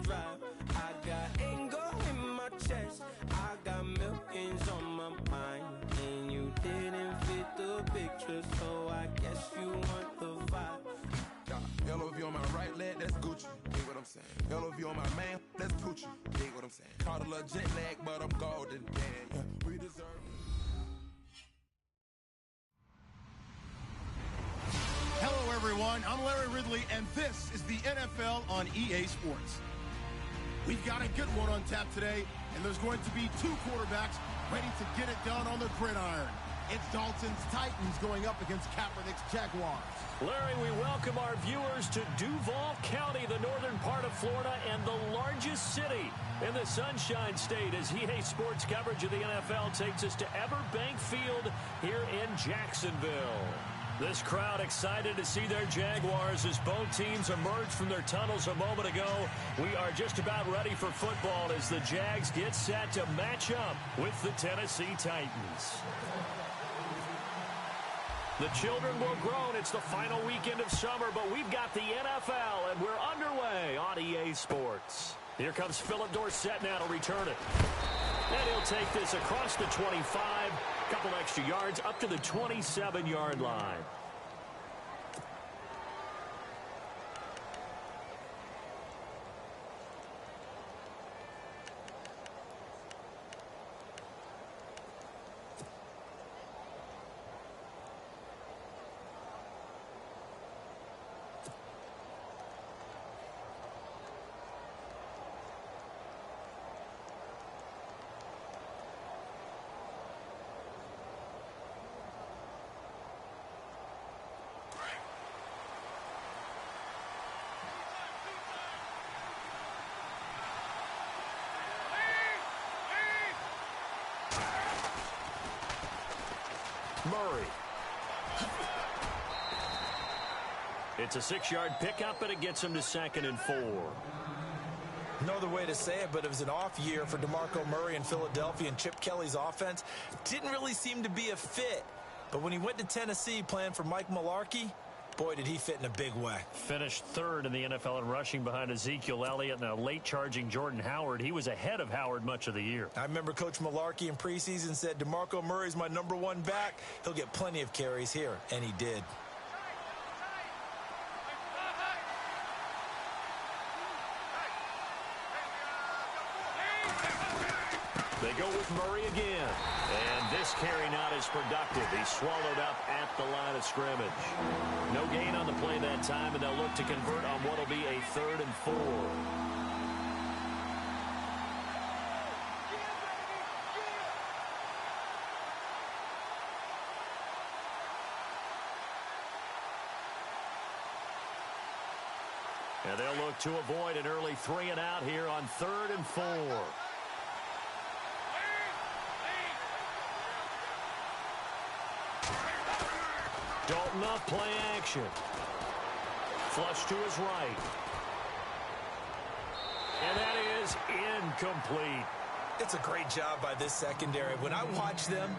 drive. I got anger in my chest. I got millions on my mind. And you didn't fit the picture, so I guess you want the vibe. LOV on my right leg, that's Gucci. Dig what I'm saying? LOV on my man, that's Gucci. Dig what I'm saying? Caught a little jet lag, but I'm golden. Yeah, we deserve it. Hello, everyone. I'm Larry Ridley, and this is the NFL on EA Sports. We've got a good one on tap today, and there's going to be two quarterbacks ready to get it done on the gridiron. It's Dalton's Titans going up against Kaepernick's Jaguars. Larry, we welcome our viewers to Duval County, the northern part of Florida, and the largest city in the Sunshine State, as EA Sports coverage of the NFL takes us to Everbank Field here in Jacksonville. This crowd excited to see their Jaguars as both teams emerged from their tunnels a moment ago. We are just about ready for football as the Jags get set to match up with the Tennessee Titans. The children will groan. It's the final weekend of summer, but we've got the NFL, and we're underway on EA Sports. Here comes Philip Dorsett now to return it. And he'll take this across the 25, couple extra yards up to the 27-yard line. Murray. It's a 6-yard pickup, and it gets him to 2nd and 4. No other way to say it, but it was an off year for DeMarco Murray in Philadelphia, and Chip Kelly's offense didn't really seem to be a fit. But when he went to Tennessee playing for Mike Mularkey, boy, did he fit in a big way. Finished 3rd in the NFL in rushing behind Ezekiel Elliott and a late-charging Jordan Howard. He was ahead of Howard much of the year. I remember Coach Mularkey in preseason said, DeMarco Murray's my #1 back. He'll get plenty of carries here, and he did. They go with Murray again. And this carry not as productive. He's swallowed up at the line of scrimmage. No gain on the play that time, and they'll look to convert on what will be a 3rd and 4. And they'll look to avoid an early 3 and out here on 3rd and 4. Dalton off play action. Flush to his right. And that is incomplete. It's a great job by this secondary. When I watch them,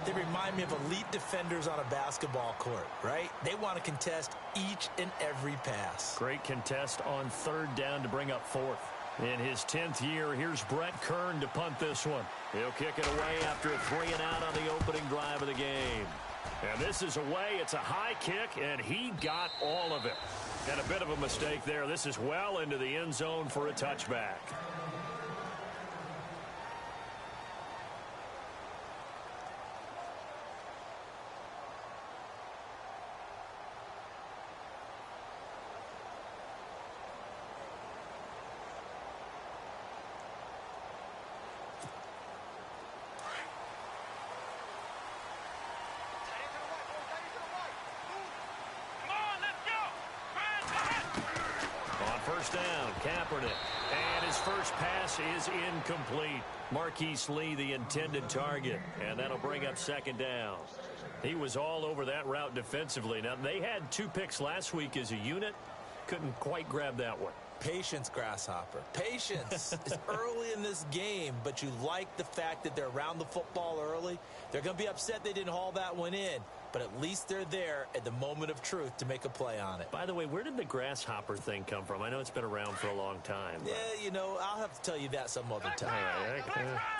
they remind me of elite defenders on a basketball court, right? They want to contest each and every pass. Great contest on 3rd down to bring up 4th. In his 10th year, here's Brett Kern to punt this one. He'll kick it away after a 3 and out on the opening drive of the game. And this is away. It's a high kick, and he got all of it. And a bit of a mistake there. This is well into the end zone for a touchback. First down, Kaepernick. And his first pass is incomplete. Marquise Lee, the intended target. And that'll bring up 2nd down. He was all over that route defensively. Now, they had 2 picks last week as a unit. Couldn't quite grab that one. Patience, Grasshopper. Patience. It's early in this game, but you like the fact that they're around the football early. They're going to be upset they didn't haul that one in. but at least they're there at the moment of truth to make a play on it. By the way, where did the grasshopper thing come from? I know it's been around for a long time. Yeah, you know, I'll have to tell you that some other time. All right,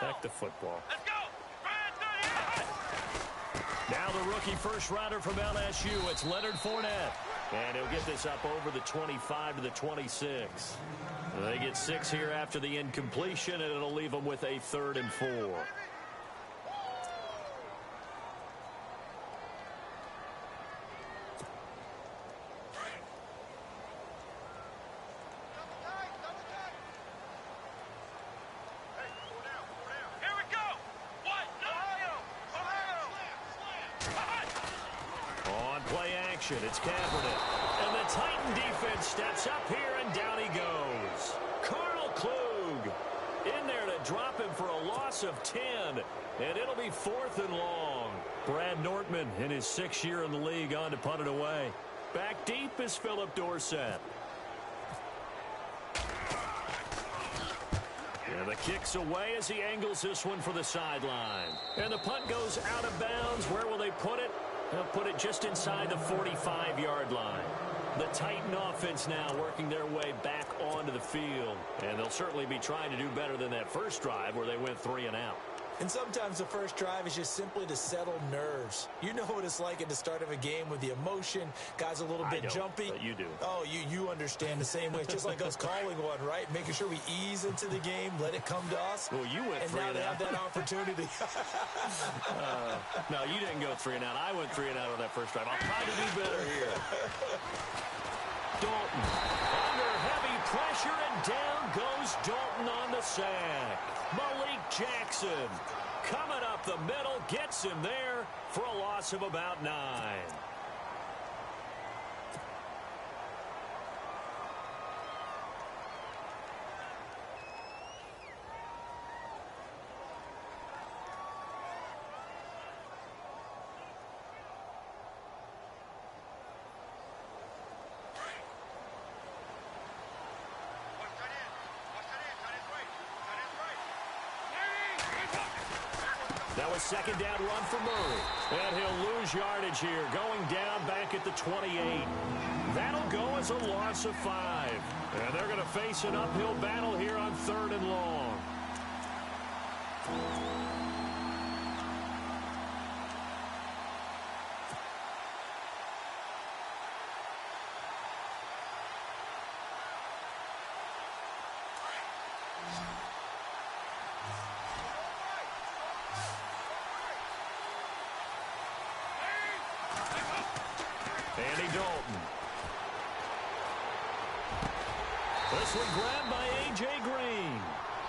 back to football. Let's go! Now the rookie first rounder from LSU, it's Leonard Fournette. And he'll get this up over the 25 to the 26. They get 6 here after the incompletion, and it'll leave them with a 3rd and 4. It's Kaepernick. And the Titan defense steps up here, and down he goes. Carl Klug in there to drop him for a loss of 10. And it'll be 4th and long. Brad Nortman in his 6th year in the league on to punt it away. Back deep is Philip Dorsett. And the kick's away as he angles this one for the sideline. And the punt goes out of bounds. Where will they put it? They'll put it just inside the 45-yard line. The Titan offense now working their way back onto the field. And they'll certainly be trying to do better than that first drive where they went 3 and out. And sometimes the first drive is just simply to settle nerves. You know what it's like at the start of a game with the emotion. Guys a little bit jumpy. But you do. Oh, you understand the same way. It's just like us calling one, right? Making sure we ease into the game, let it come to us. Well, you went and 3 now and they out. have that opportunity. No, you didn't go 3 and out. I went 3 and out on that first drive. I'll try to do better here. Dalton under heavy pressure, and down goes Dalton on the sack. Malik Jackson coming up the middle, gets him there for a loss of about 9. That was 2nd down run for Murray. And he'll lose yardage here, going down back at the 28. That'll go as a loss of 5. And they're going to face an uphill battle here on 3rd and long. Andy Dalton. This one grabbed by A.J. Green.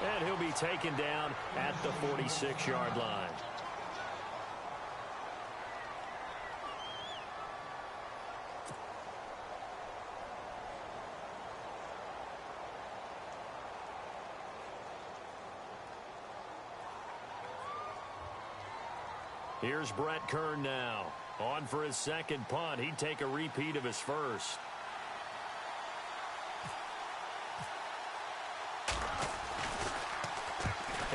And he'll be taken down at the 46-yard line. Here's Brett Kern now. On for his 2nd punt. He'd take a repeat of his first.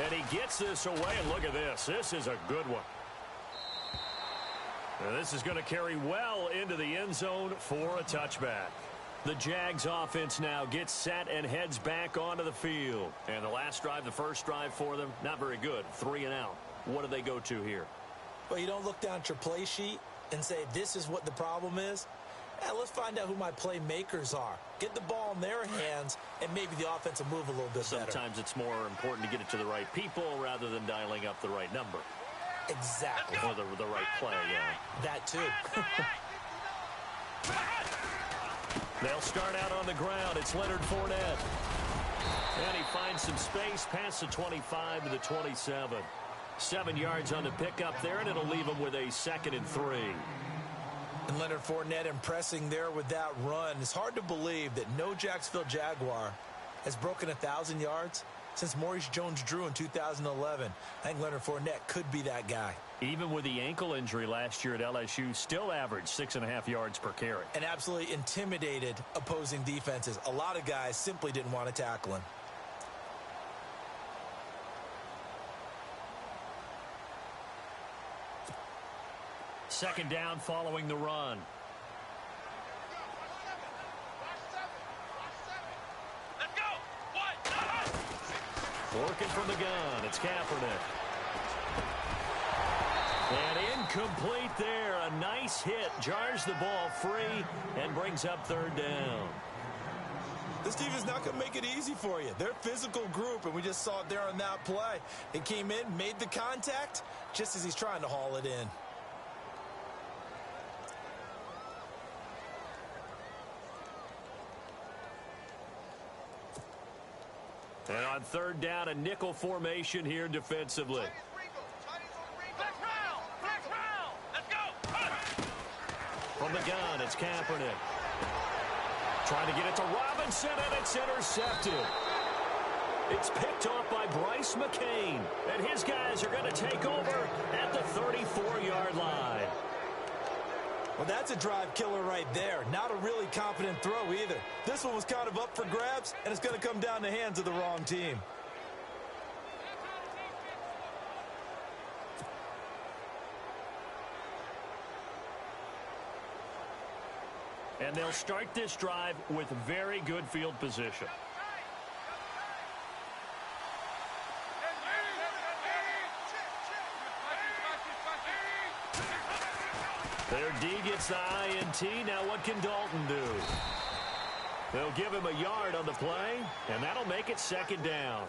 And he gets this away, and look at this. This is a good one. And this is going to carry well into the end zone for a touchback. The Jags offense now gets set and heads back onto the field. And the last drive, the first drive for them, not very good. 3 and out. What do they go to here? Well, you don't look down at your play sheet and say, this is what the problem is. Let's find out who my playmakers are. Get the ball in their hands, and maybe the offense will move a little bit better. Sometimes it's more important to get it to the right people rather than dialing up the right number. Exactly. Or the right play, yeah. That too. They'll start out on the ground. It's Leonard Fournette. And he finds some space past the 25 to the 27. 7 yards on the pickup there, and it'll leave him with a 2nd and 3. And Leonard Fournette impressing there with that run. It's hard to believe that no Jacksonville Jaguar has broken 1,000 yards since Maurice Jones-Drew in 2011. I think Leonard Fournette could be that guy. Even with the ankle injury last year at LSU, still averaged 6.5 yards per carry. And absolutely intimidated opposing defenses. A lot of guys simply didn't want to tackle him. Second down following the run. Let's go. Working from the gun. It's Kaepernick. And incomplete there. A nice hit. Jars the ball free and brings up third down. This team is not going to make it easy for you. They're a physical group, and we just saw it there on that play. It came in, made the contact, just as he's trying to haul it in. And on third down, a nickel formation here defensively. Let's go. From the gun, it's Kaepernick. Trying to get it to Robinson, and it's intercepted. It's picked off by Bryce McCain. And his guys are going to take over at the 34-yard line. Well, that's a drive killer right there. Not a really confident throw either. This one was kind of up for grabs, and it's going to come down the hands of the wrong team. And they'll start this drive with very good field position. Their D gets the INT. Now what can Dalton do? They'll give him a yard on the play, and that'll make it second down.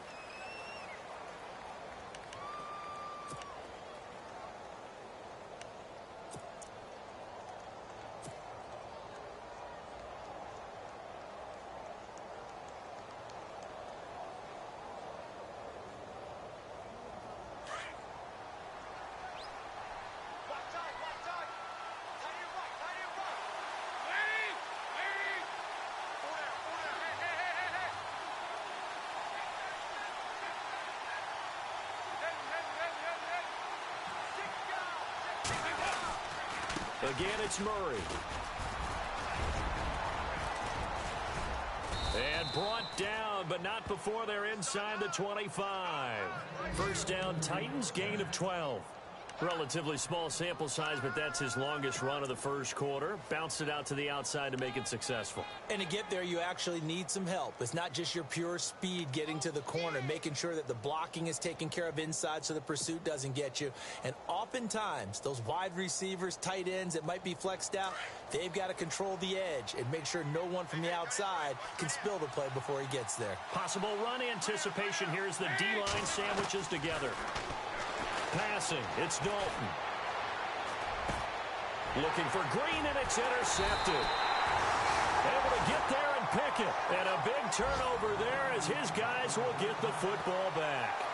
Again, it's Murray. And brought down, but not before they're inside the 25. First down, Titans, gain of 12. Relatively small sample size, but that's his longest run of the first quarter. Bounced it out to the outside to make it successful. And to get there, you actually need some help. It's not just your pure speed getting to the corner, making sure that the blocking is taken care of inside so the pursuit doesn't get you. And oftentimes, those wide receivers, tight ends that might be flexed out, they've got to control the edge and make sure no one from the outside can spill the play before he gets there. Possible run anticipation here as the D-line sandwiches together. Passing, it's Dalton. Looking for Green, and it's intercepted. Able to get there and pick it. And a big turnover there as his guys will get the football back.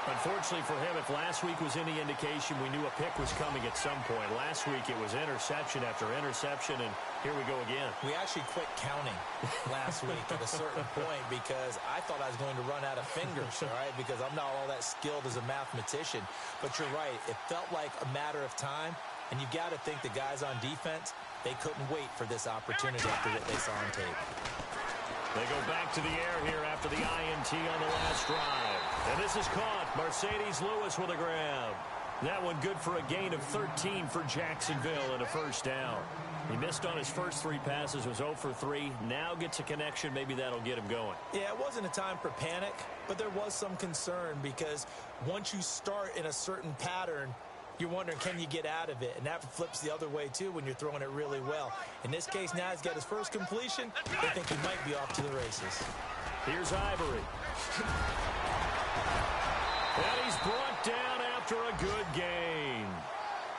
Unfortunately for him, if last week was any indication, we knew a pick was coming at some point. Last week it was interception after interception, and here we go again. We actually quit counting last week at a certain point because I thought I was going to run out of fingers, all right, because I'm not all that skilled as a mathematician. But you're right. It felt like a matter of time, and you got to think the guys on defense, they couldn't wait for this opportunity after what they saw on tape. They go back to the air here after the INT on the last drive. And this is caught. Mercedes Lewis with a grab. That one good for a gain of 13 for Jacksonville and a first down. He missed on his first three passes, was 0 for 3. Now gets a connection. Maybe that'll get him going. Yeah, it wasn't a time for panic, but there was some concern because once you start in a certain pattern, you're wondering, can you get out of it? And that flips the other way, too, when you're throwing it really well. In this case, now he's got his first completion. They think he might be off to the races. Here's Ivory. And he's brought down after a good gain.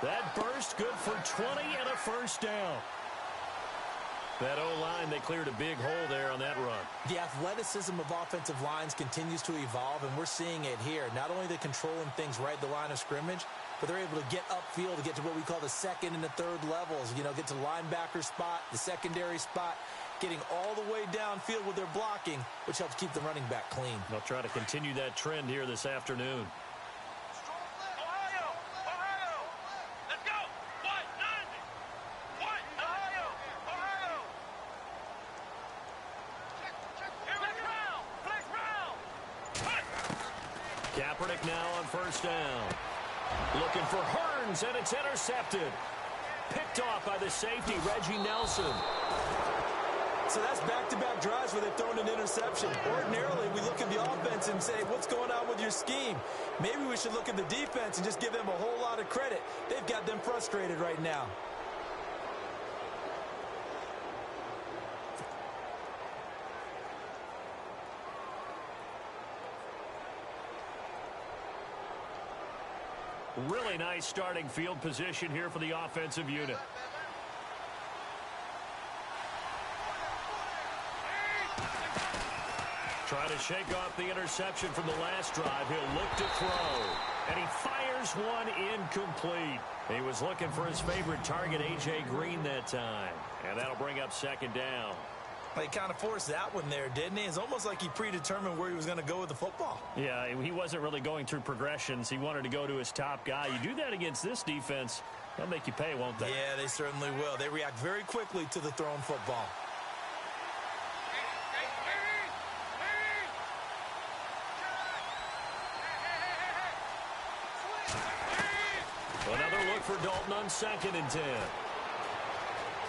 That burst good for 20 and a first down. That O-line, they cleared a big hole there on that run. The athleticism of offensive lines continues to evolve, and we're seeing it here. Not only they're controlling things right at the line of scrimmage, but they're able to get upfield to get to what we call the second and the third levels. You know, get to the linebacker spot, the secondary spot, getting all the way downfield with their blocking, which helps keep the running back clean. They'll try to continue that trend here this afternoon. Kaepernick now on first down. Looking for Hearns, and it's intercepted. Picked off by the safety, Reggie Nelson. So that's back-to-back drives where they've thrown an interception. Ordinarily, we look at the offense and say, what's going on with your scheme? Maybe we should look at the defense and just give them a whole lot of credit. They've got them frustrated right now. Really nice starting field position here for the offensive unit. Trying to shake off the interception from the last drive. He'll look to throw. And he fires one incomplete. He was looking for his favorite target, A.J. Green, that time. And that'll bring up second down. He kind of forced that one there, didn't he? It's almost like he predetermined where he was going to go with the football. Yeah, he wasn't really going through progressions. He wanted to go to his top guy. You do that against this defense, they'll make you pay, won't they? Yeah, they certainly will. They react very quickly to the thrown football. Another look for Dalton on 2nd and 10.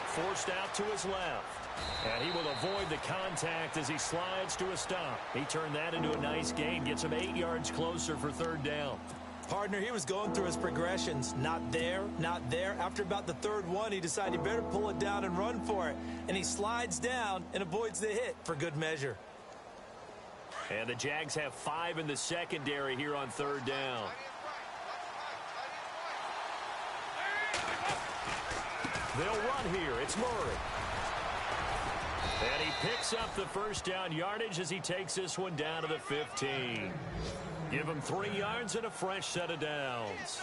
Forced out to his left. And he will avoid the contact as he slides to a stop. He turned that into a nice gain. Gets him 8 yards closer for 3rd down. Partner, he was going through his progressions. Not there, not there. After about the 3rd one, he decided he better pull it down and run for it. And he slides down and avoids the hit for good measure. And the Jags have 5 in the secondary here on 3rd down. They'll run here. It's Murray. And he picks up the 1st down yardage as he takes this one down to the 15. Give him 3 yards and a fresh set of downs.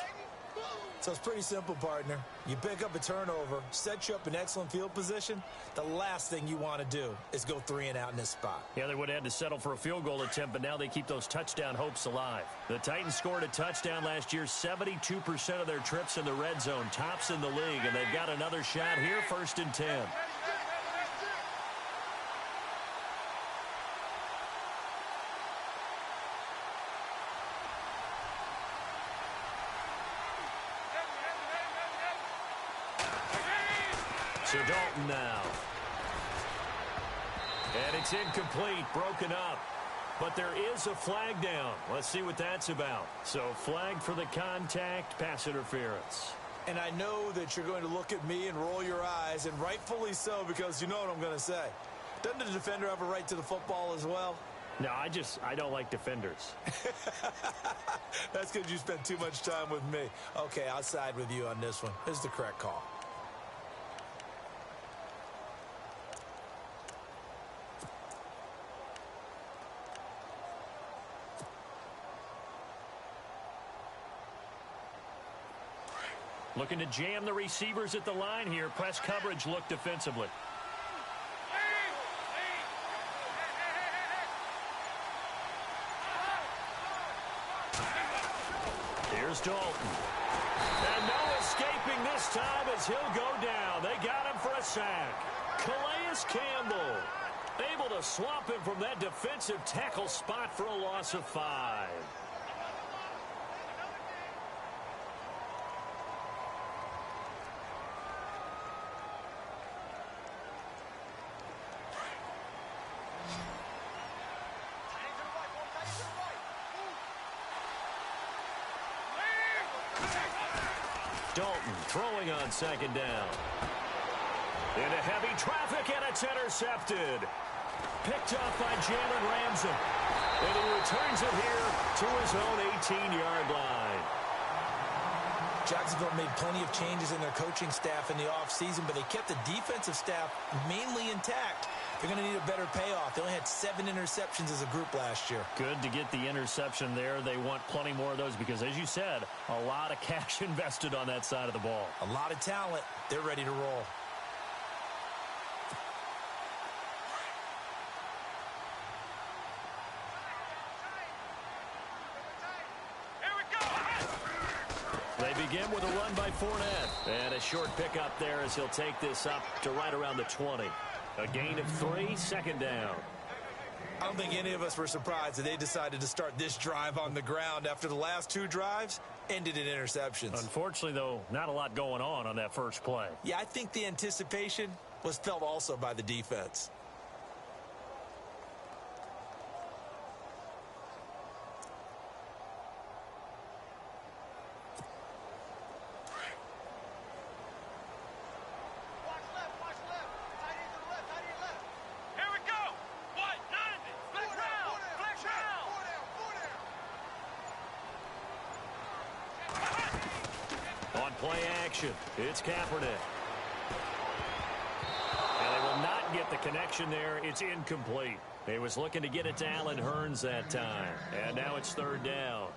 So it's pretty simple, partner. You pick up a turnover, set you up in excellent field position. The last thing you want to do is go 3 and out in this spot. Yeah, they would have had to settle for a field goal attempt, but now they keep those touchdown hopes alive. The Titans scored a touchdown last year, 72% of their trips in the red zone, tops in the league, and they've got another shot here, 1st and 10. So Dalton now. And it's incomplete, broken up. But there is a flag down. Let's see what that's about. So flag for the contact, pass interference. And I know that you're going to look at me and roll your eyes, and rightfully so, because you know what I'm going to say. Doesn't the defender have a right to the football as well? No, I don't like defenders. That's because you spent too much time with me. Okay, I'll side with you on this one. This is the correct call. Looking to jam the receivers at the line here. Press coverage look defensively. Here's Dalton. And no escaping this time as he'll go down. They got him for a sack. Calais Campbell able to swamp him from that defensive tackle spot for a loss of 5. Dalton throwing on 2nd down. Into heavy traffic, and it's intercepted. Picked off by Jalen Ramsey. And he returns it here to his own 18-yard line. Jacksonville made plenty of changes in their coaching staff in the offseason, but they kept the defensive staff mainly intact. They're going to need a better payoff. They only had 7 interceptions as a group last year. Good to get the interception there. They want plenty more of those because, as you said, a lot of cash invested on that side of the ball. A lot of talent. They're ready to roll. They begin with a run by Fournette. And a short pickup there as he'll take this up to right around the 20. A gain of 3, 2nd down. I don't think any of us were surprised that they decided to start this drive on the ground after the last 2 drives ended in interceptions. Unfortunately, though, not a lot going on that first play. Yeah, I think the anticipation was felt also by the defense. Play action. It's Kaepernick. And they will not get the connection there. It's incomplete. They was looking to get it to Allen Hurns that time. And now it's 3rd down.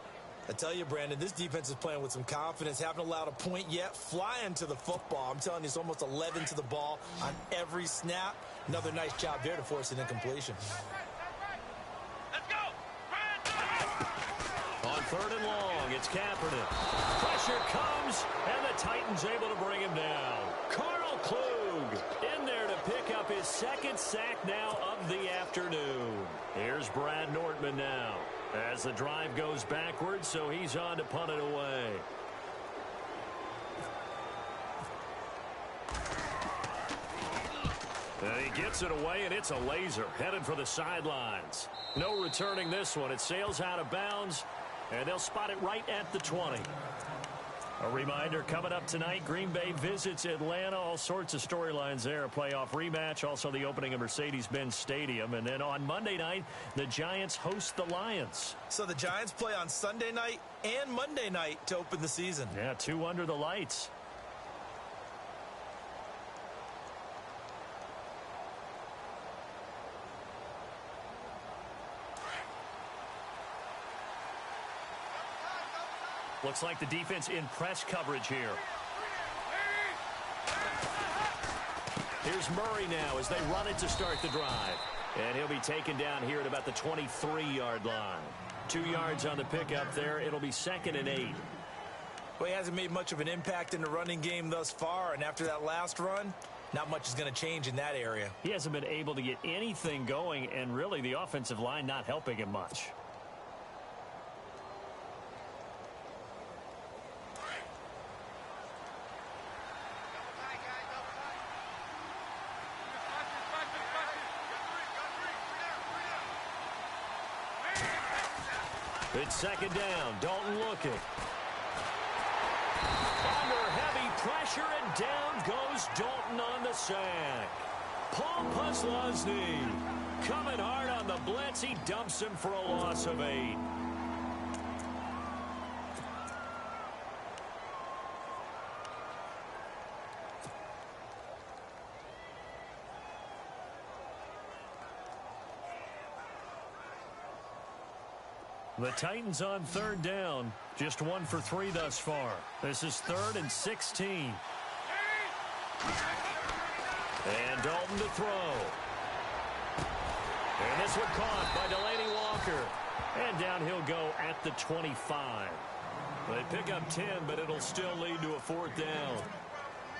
I tell you, Brandon, this defense is playing with some confidence. Haven't allowed a point yet. Flying to the football. I'm telling you, it's almost 11 to the ball on every snap. Another nice job there to force an incompletion. Let's go! On 3rd and long, it's Kaepernick. Pressure comes, and the Titans able to bring him down. Carl Klug in there to pick up his 2nd sack now of the afternoon. Here's Brad Nortman now as the drive goes backwards, so he's on to punt it away. And he gets it away, and it's a laser headed for the sidelines. No returning this one. It sails out of bounds, and they'll spot it right at the 20. A reminder, coming up tonight, Green Bay visits Atlanta. All sorts of storylines there. A playoff rematch, also the opening of Mercedes-Benz Stadium. And then on Monday night, the Giants host the Lions. So the Giants play on Sunday night and Monday night to open the season. Yeah, 2 under the lights. Looks like the defense in press coverage here. Here's Murray now as they run it to start the drive. And he'll be taken down here at about the 23-yard line. 2 yards on the pickup there. It'll be 2nd and 8. Well, he hasn't made much of an impact in the running game thus far. And after that last run, not much is going to change in that area. He hasn't been able to get anything going, and really the offensive line not helping him much. It's 2nd down. Dalton looking. Under heavy pressure, and down goes Dalton on the sack. Paul Posluszny coming hard on the blitz. He dumps him for a loss of 8. The Titans on 3rd down. Just 1 for 3 thus far. This is 3rd and 16. And Dalton to throw. And this one caught by Delaney Walker. And down he'll go at the 25. They pick up 10, but it'll still lead to a 4th down.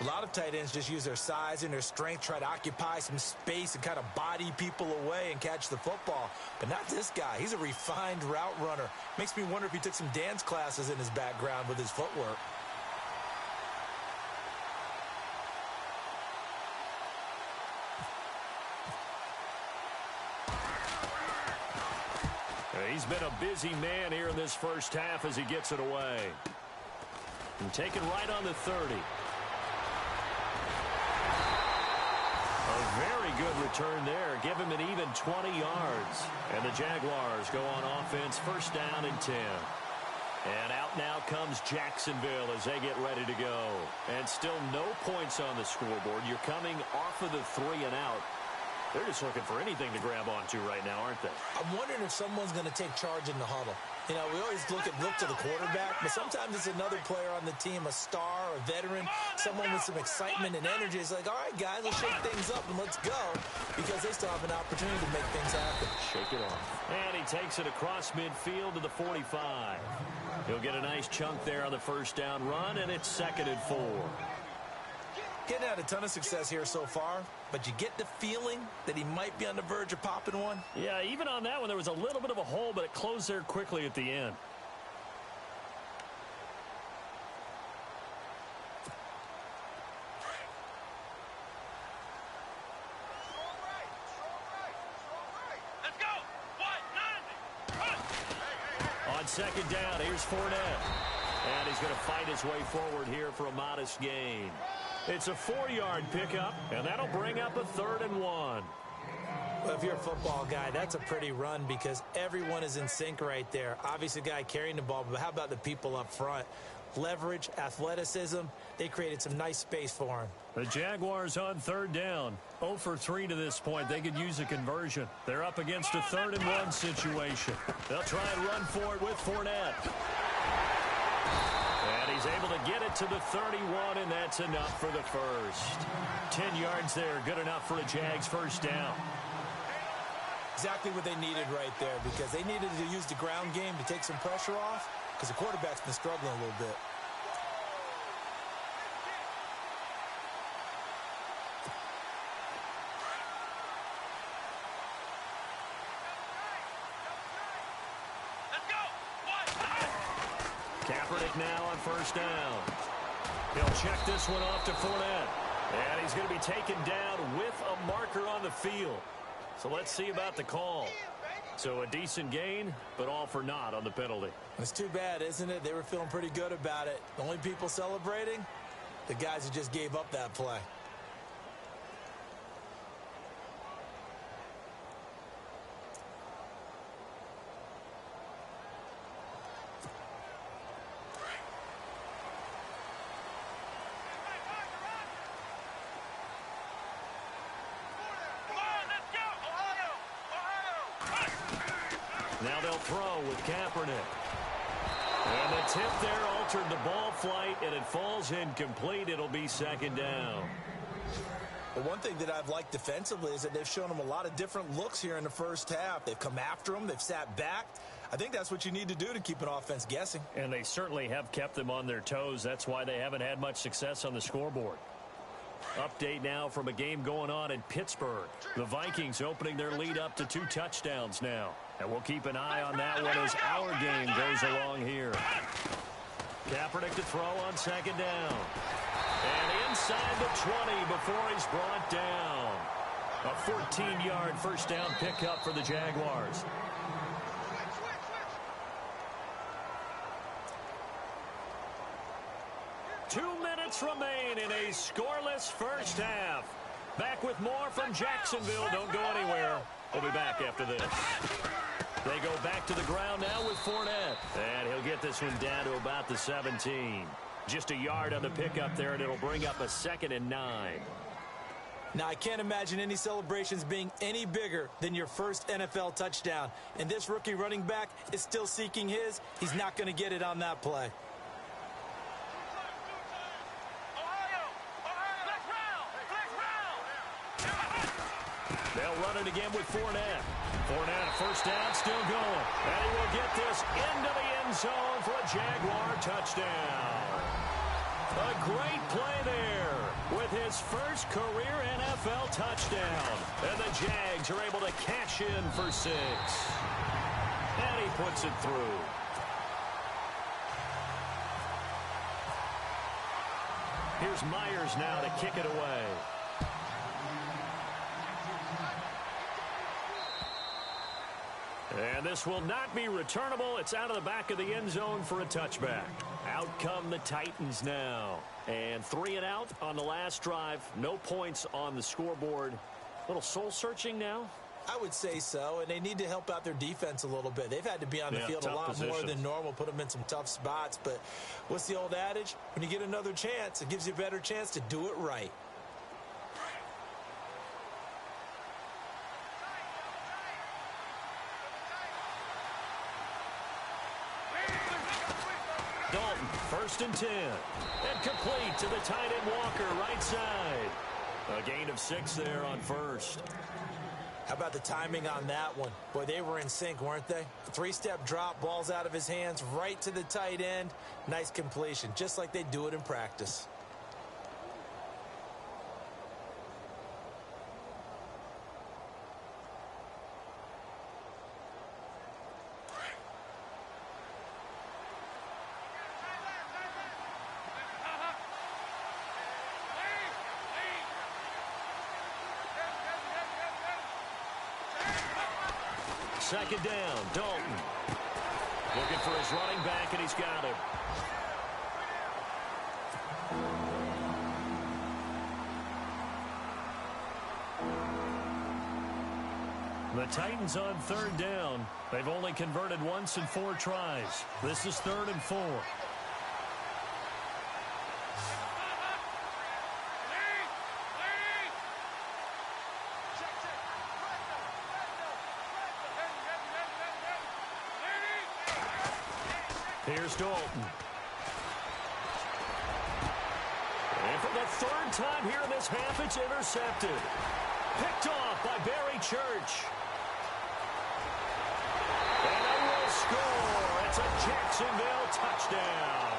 A lot of tight ends just use their size and their strength, try to occupy some space and kind of body people away and catch the football. But not this guy. He's a refined route runner. Makes me wonder if he took some dance classes in his background with his footwork. He's been a busy man here in this first half as he gets it away. And taken right on the 30. A very good return there. Give him an even 20 yards. And the Jaguars go on offense, 1st down and 10. And out now comes Jacksonville as they get ready to go. And still no points on the scoreboard. You're coming off of the 3 and out. They're just looking for anything to grab onto right now, aren't they? I'm wondering if someone's going to take charge in the huddle. You know, we always look to the quarterback, but sometimes it's another player on the team, a star, a veteran, someone with some excitement and energy. It's like, all right, guys, let's shake things up and let's go, because they still have an opportunity to make things happen. Shake it off. And he takes it across midfield to the 45. He'll get a nice chunk there on the 1st down run, and it's 2nd and 4. Getting had a ton of success here so far, but you get the feeling that he might be on the verge of popping one. Yeah, even on that one, there was a little bit of a hole, but it closed there quickly at the end. Let's go. On second down, here's Fournette. And he's going to fight his way forward here for a modest gain. It's a 4-yard pickup, and that'll bring up a 3rd and 1. Well, if you're a football guy, that's a pretty run because everyone is in sync right there. Obviously, the guy carrying the ball, but how about the people up front? Leverage, athleticism, they created some nice space for him. The Jaguars on 3rd down. 0 for 3 to this point. They could use a conversion. They're up against a 3rd and 1 situation. They'll try and run for it with Fournette. And he's able to get it to the 31, and that's enough for the first. 10 yards there, good enough for a Jags first down. Exactly what they needed right there because they needed to use the ground game to take some pressure off because the quarterback's been struggling a little bit. Kaepernick now on first down. He'll check this one off to Fournette. And he's going to be taken down with a marker on the field. So let's see about the call. So a decent gain, but all for naught on the penalty. It's too bad, isn't it? They were feeling pretty good about it. The only people celebrating, the guys who just gave up that play. Now they'll throw with Kaepernick. And the tip there altered the ball flight, and it falls incomplete. It'll be 2nd down. But one thing that I've liked defensively is that they've shown them a lot of different looks here in the first half. They've come after them. They've sat back. I think that's what you need to do to keep an offense guessing. And they certainly have kept them on their toes. That's why they haven't had much success on the scoreboard. Update now from a game going on in Pittsburgh. The Vikings opening their lead up to 2 touchdowns now. And we'll keep an eye on that one as our game goes along here. Kaepernick to throw on 2nd down. And inside the 20 before he's brought down. A 14-yard first down pickup for the Jaguars. Two minutes remain in a scoreless first half. Back with more from Jacksonville. Don't go anywhere. We'll be back after this. They go back to the ground now with Fournette. And he'll get this one down to about the 17. Just a yard on the pickup there, and it'll bring up a 2nd and 9. Now, I can't imagine any celebrations being any bigger than your first NFL touchdown. And this rookie running back is still seeking his. He's not going to get it on that play. They'll run it again with Fournette. Fournette, first down, still going. And he will get this into the end zone for a Jaguar touchdown. A great play there with his first career NFL touchdown. And the Jags are able to cash in for 6. And he puts it through. Here's Myers now to kick it away. And this will not be returnable. It's out of the back of the end zone for a touchback. Out come the Titans now. And 3 and out on the last drive. No points on the scoreboard. A little soul-searching now? I would say so, and they need to help out their defense a little bit. They've had to be on the field a lot more than normal, put them in some tough spots. But what's the old adage? When you get another chance, it gives you a better chance to do it right. Dalton, 1st and 10. And complete to the tight end Walker, right side. A gain of 6 there on first. How about the timing on that one? Boy, they were in sync, weren't they? 3-step drop, balls out of his hands, right to the tight end. Nice completion, just like they do it in practice. second down. Dalton looking for his running back, and he's got him. The Titans on third down. They've only converted once in 4 tries. This is 3rd and 4. Here's Dalton. And for the 3rd time here in this half, it's intercepted. Picked off by Barry Church. And they will score. It's a Jacksonville touchdown.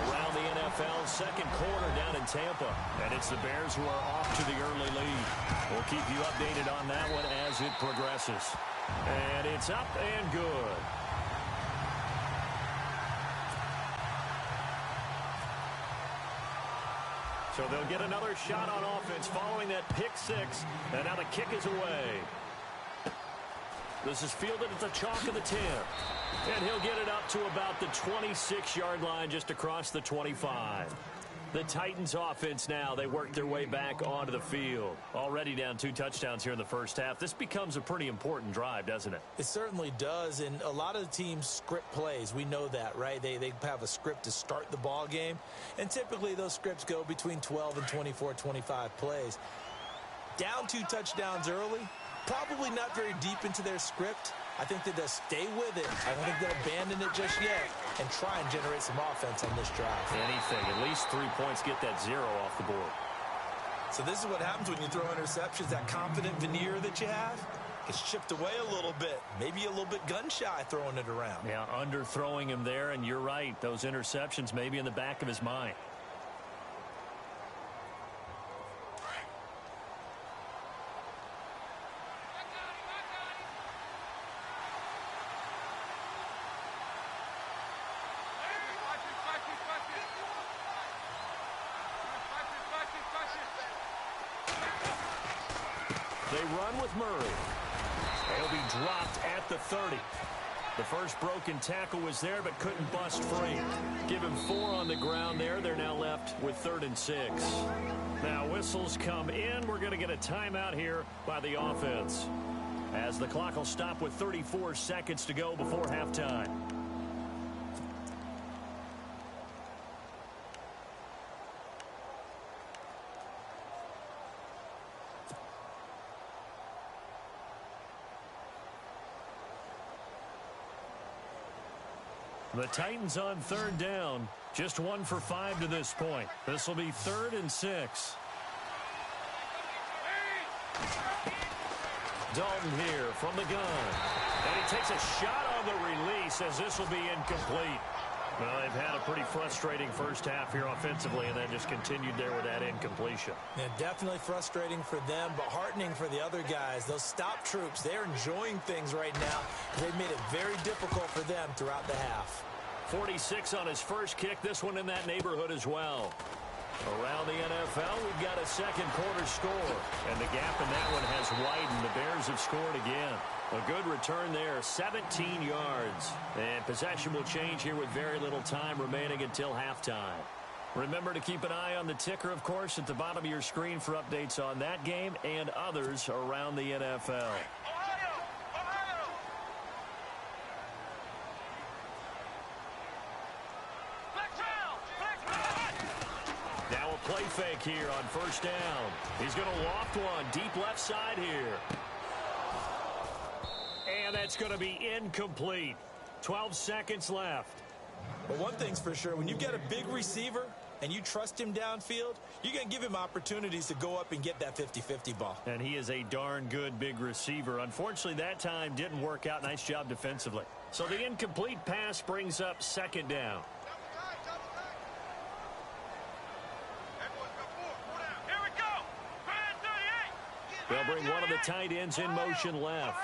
Around the NFL, second quarter down in Tampa. And it's the Bears who are off to the early lead. We'll keep you updated on that one as it progresses. And it's up and good. So they'll get another shot on offense following that pick 6. And now the kick is away. This is fielded at the chalk of the 10. And he'll get it up to about the 26-yard line just across the 25. The Titans offense now, they work their way back onto the field. Already down 2 touchdowns here in the first half. This becomes a pretty important drive, doesn't it? It certainly does, and a lot of the teams script plays. We know that, right? They have a script to start the ball game, and typically those scripts go between 12 and 24, 25 plays. Down 2 touchdowns early, probably not very deep into their script. I think that they'll stay with it. I don't think they'll abandon it just yet and try and generate some offense on this drive. Anything. At least 3 points, get that 0 off the board. So this is what happens when you throw interceptions. That confident veneer that you have gets chipped away a little bit. Maybe a little bit gun-shy throwing it around. Yeah, underthrowing him there, and you're right. Those interceptions may be in the back of his mind. They run with Murray. He'll be dropped at the 30. The first broken tackle was there, but couldn't bust free. Give him 4 on the ground there. They're now left with 3rd and 6. Now whistles come in. We're going to get a timeout here by the offense, as the clock will stop with 34 seconds to go before halftime. The Titans on 3rd down. Just 1 for 5 to this point. This will be 3rd and 6. Dalton here from the gun. And he takes a shot on the release, as this will be incomplete. Well, they've had a pretty frustrating first half here offensively, and then just continued there with that incompletion. Yeah, definitely frustrating for them, but heartening for the other guys. Those stop troops, they're enjoying things right now. They've made it very difficult for them throughout the half. 46 on his first kick. This one in that neighborhood as well. Around the NFL, we've got a second quarter score, and the gap in that one has widened. The Bears have scored again. A good return there, 17 yards. And possession will change here with very little time remaining until halftime. Remember to keep an eye on the ticker, of course, at the bottom of your screen for updates on that game and others around the NFL. Now a play fake here on first down. He's going to loft one deep left side here. And that's going to be incomplete. 12 seconds left. But one thing's for sure, when you've got a big receiver and you trust him downfield, you're going to give him opportunities to go up and get that 50-50 ball. And he is a darn good big receiver. Unfortunately, that time didn't work out. Nice job defensively. So the incomplete pass brings up second down. Here we go. They'll bring one of the tight ends in motion left.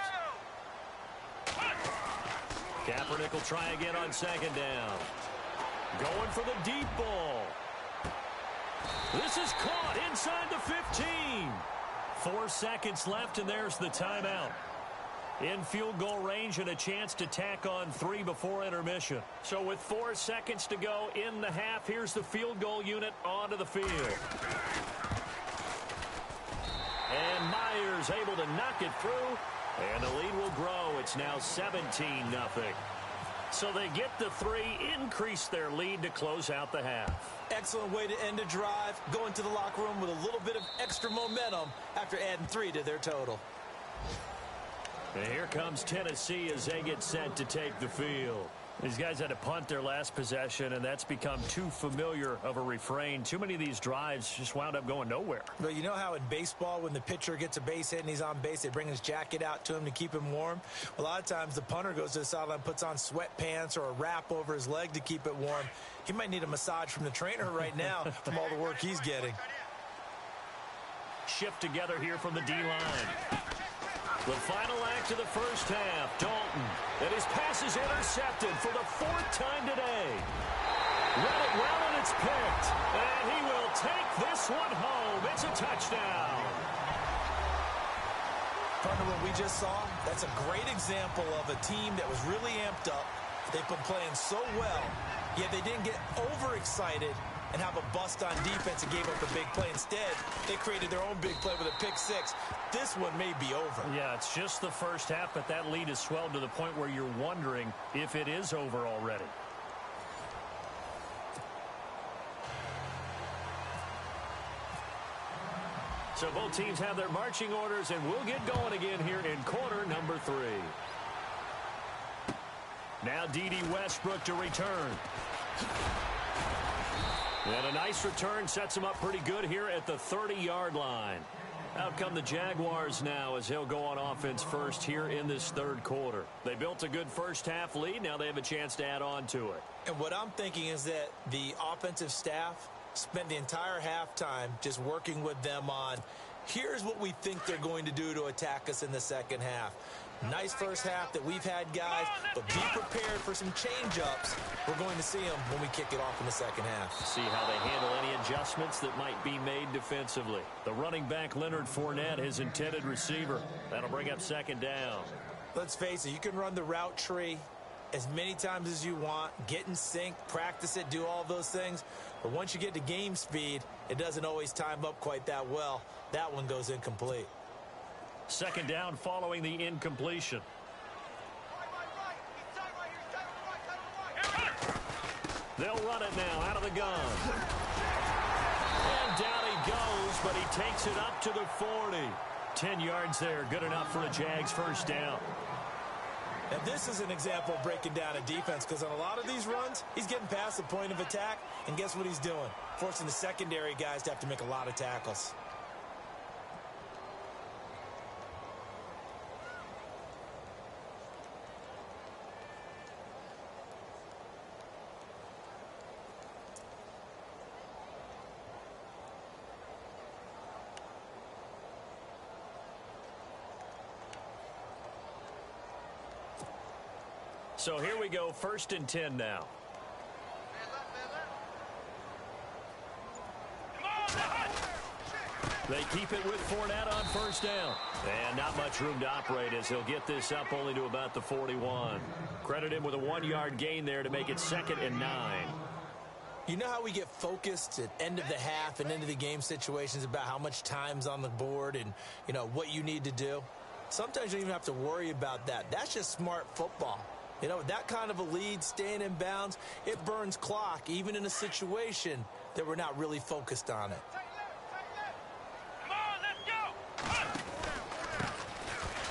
Kaepernick will try again on second down. Going for the deep ball. This is caught inside the 15. 4 seconds left, and there's the timeout. in field goal range and a chance to tack on 3 before intermission. So with 4 seconds to go in the half, here's the field goal unit onto the field. And Myers able to knock it through, and the lead will grow. It's now 17-0. So they get the 3, increase their lead to close out the half. Excellent way to end a drive, going to the locker room with a little bit of extra momentum after adding 3 to their total. And here comes Tennessee as they get set to take the field. These guys had to punt their last possession, and that's become too familiar of a refrain. Too many of these drives just wound up going nowhere. But you know how in baseball, when the pitcher gets a base hit and he's on base, they bring his jacket out to him to keep him warm? A lot of times the punter goes to the sideline, puts on sweatpants or a wrap over his leg to keep it warm. He might need a massage from the trainer right now from all the work he's getting. Shift together here from the D-line. The final act of the first half, Dalton. And his pass is intercepted for the 4th time today. Read it well, and it's picked. And he will take this one home. It's a touchdown. Partner, what we just saw, that's a great example of a team that was really amped up. They've been playing so well, yet they didn't get overexcited and have a bust on defense and gave up a big play. Instead, they created their own big play with a pick 6. This one may be over. Yeah, it's just the first half, but that lead has swelled to the point where you're wondering if it is over already. So both teams have their marching orders, and we'll get going again here in quarter number 3. Now D.D. Westbrook to return. And a nice return sets him up pretty good here at the 30-yard line. Out come the Jaguars now as he'll go on offense first here in this 3rd quarter. They built a good first half lead. Now they have a chance to add on to it. And what I'm thinking is that the offensive staff spent the entire halftime just working with them on, here's what we think they're going to do to attack us in the second half. Nice first half that we've had, guys, but be prepared for some change-ups. We're going to see them when we kick it off in the second half. See how they handle any adjustments that might be made defensively. The running back, Leonard Fournette, his intended receiver. That'll bring up 2nd down. Let's face it, you can run the route tree as many times as you want, get in sync, practice it, do all those things. But once you get to game speed, it doesn't always time up quite that well. That one goes incomplete. 2nd down following the incompletion. They'll run it now out of the gun. And down he goes, but he takes it up to the 40. 10 yards there, good enough for a Jags first down. And this is an example of breaking down a defense, because on a lot of these runs, he's getting past the point of attack, and guess what he's doing? Forcing the secondary guys to have to make a lot of tackles. So here we go, 1st and 10 now. They keep it with Fournette on 1st down. And not much room to operate as he'll get this up only to about the 41. Credit him with a 1-yard gain there to make it 2nd and 9. You know how we get focused at end of the half and into the game situations about how much time's on the board and, you know, what you need to do? Sometimes you don't even have to worry about that. That's just smart football. You know, with that kind of a lead, staying in bounds, it burns clock, even in a situation that we're not really focused on it. Come on, let's go!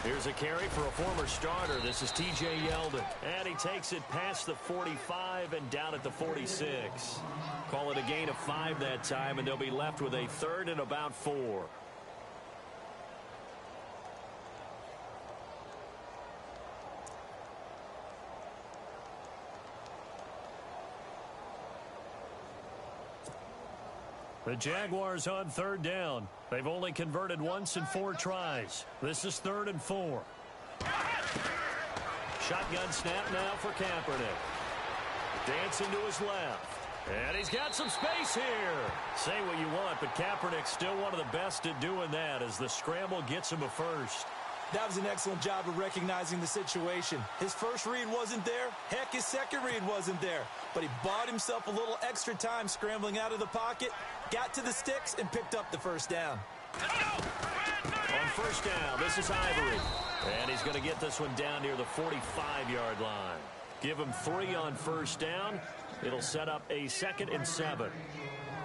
Here's a carry for a former starter. This is T.J. Yeldon. And he takes it past the 45 and down at the 46. Call it a gain of 5 that time, and they'll be left with a 3rd and about 4. The Jaguars on 3rd down. They've only converted once in 4 tries. This is 3rd and 4. Shotgun snap now for Kaepernick. Dancing to his left. And he's got some space here. Say what you want, but Kaepernick's still one of the best at doing that as the scramble gets him a first. That was an excellent job of recognizing the situation. His first read wasn't there. Heck, his second read wasn't there. But he bought himself a little extra time scrambling out of the pocket, got to the sticks, and picked up the first down. On first down, this is Ivory. And he's going to get this one down near the 45-yard line. Give him 3 on first down. It'll set up a 2nd and 7.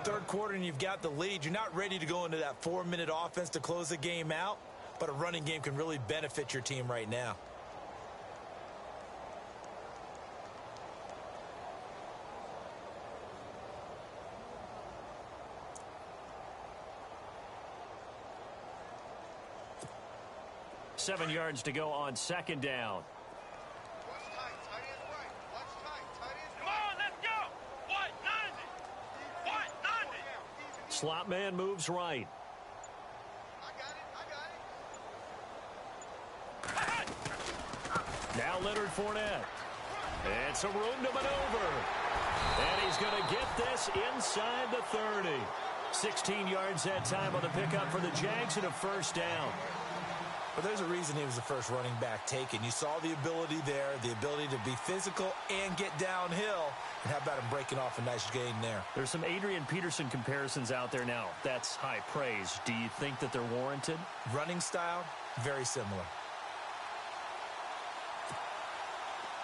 Third quarter and you've got the lead. You're not ready to go into that 4-minute offense to close the game out. But a running game can really benefit your team right now. Seven yards to go on second down. Come on, let's go. What? 90. What? 90. Slot man moves right. Now Leonard Fournette. And some room to maneuver. And he's going to get this inside the 30. 16 yards that time on the pickup for the Jags and a first down. But there's a reason he was the first running back taken. You saw the ability there, the ability to be physical and get downhill. And how about him breaking off a nice gain there? There's some Adrian Peterson comparisons out there now. That's high praise. Do you think that they're warranted? Running style, very similar.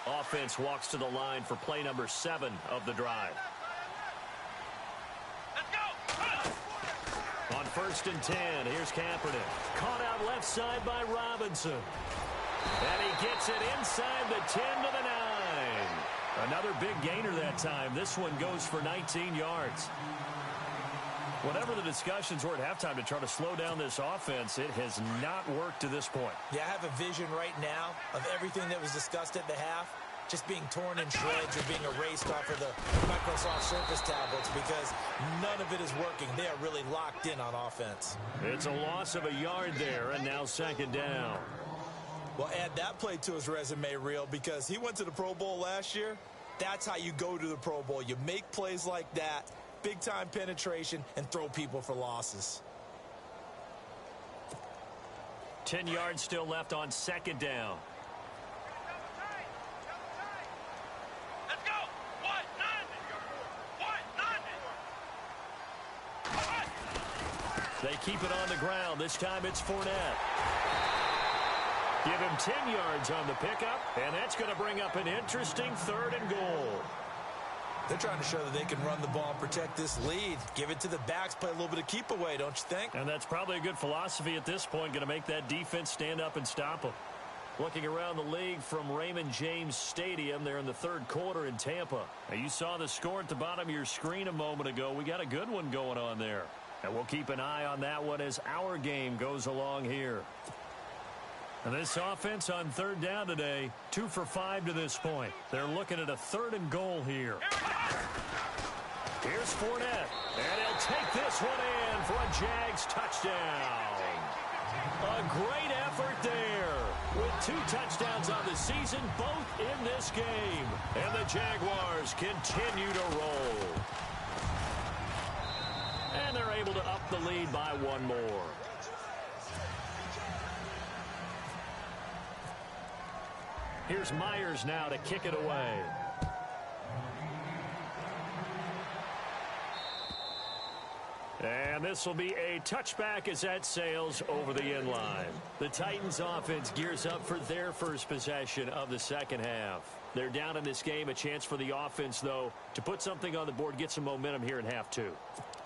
Offense walks to the line for play number 7 of the drive. Let's go. On first and 10, here's Kaepernick. Caught out left side by Robinson. And he gets it inside the 10 to the 9. Another big gainer that time. This one goes for 19 yards. Whatever the discussions were at halftime to try to slow down this offense, it has not worked to this point. Yeah, I have a vision right now of everything that was discussed at the half just being torn in shreds or being erased off of the Microsoft Surface tablets because none of it is working. They are really locked in on offense. It's a loss of a yard there, and now second down. Well, add that play to his resume reel because he went to the Pro Bowl last year. That's how you go to the Pro Bowl. You make plays like that, big-time penetration, and throw people for losses. 10 yards still left on second down. Let's go. What? 90. What? 90. They keep it on the ground. This time it's Fournette. Give him 10 yards on the pickup, and that's going to bring up an interesting 3rd and goal. They're trying to show that they can run the ball and protect this lead. Give it to the backs, play a little bit of keep away, don't you think? And that's probably a good philosophy at this point, going to make that defense stand up and stop them. Looking around the league from Raymond James Stadium, they're in the 3rd quarter in Tampa. Now, you saw the score at the bottom of your screen a moment ago. We got a good one going on there. And we'll keep an eye on that one as our game goes along here. And this offense on 3rd down today, 2 for 5 to this point. They're looking at a 3rd and goal here. Here's Fournette, and he'll take this one in for a Jags touchdown. A great effort there with 2 touchdowns on the season, both in this game. And the Jaguars continue to roll. And they're able to up the lead by 1 more. Here's Myers now to kick it away. And this will be a touchback as that sails over the end line. The Titans offense gears up for their first possession of the second half. They're down in this game. A chance for the offense, though, to put something on the board, get some momentum here in half 2.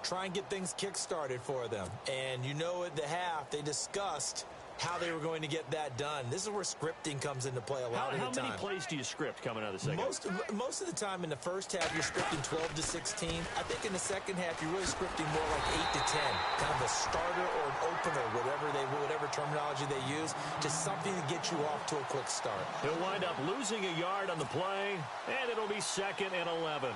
Try and get things kick-started for them. And you know at the half, they discussed how they were going to get that done. This is where scripting comes into play a lot of the time. How many plays do you script coming out of the second? Most of the time in the first half, you're scripting 12 to 16. I think in the second half, you're really scripting more like 8 to 10. Kind of a starter or an opener, whatever terminology they use, just something to get you off to a quick start. He'll wind up losing a yard on the play, and it'll be 2nd and 11.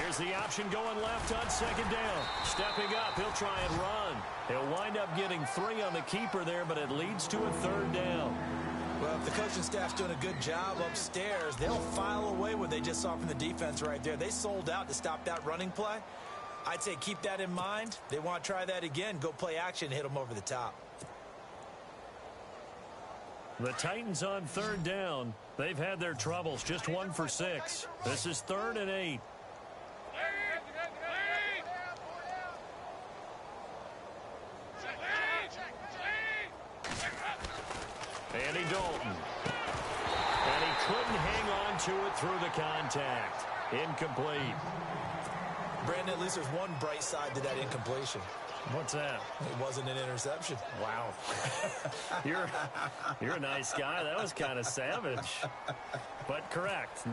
Here's the option going left on second down. Stepping up, he'll try and run. He'll wind up getting 3 on the keeper there, but it leads to a third down. Well, if the coaching staff's doing a good job upstairs, they'll file away what they just saw from the defense right there. They sold out to stop that running play. I'd say keep that in mind. They want to try that again. Go play action, hit them over the top. The Titans on third down. They've had their troubles, just 1 for 6. This is 3rd and 8. Andy Dalton. And he couldn't hang on to it through the contact. Incomplete. Brandon, at least there's one bright side to that incompletion. What's that? It wasn't an interception. Wow. You're a nice guy. That was kind of savage. But correct.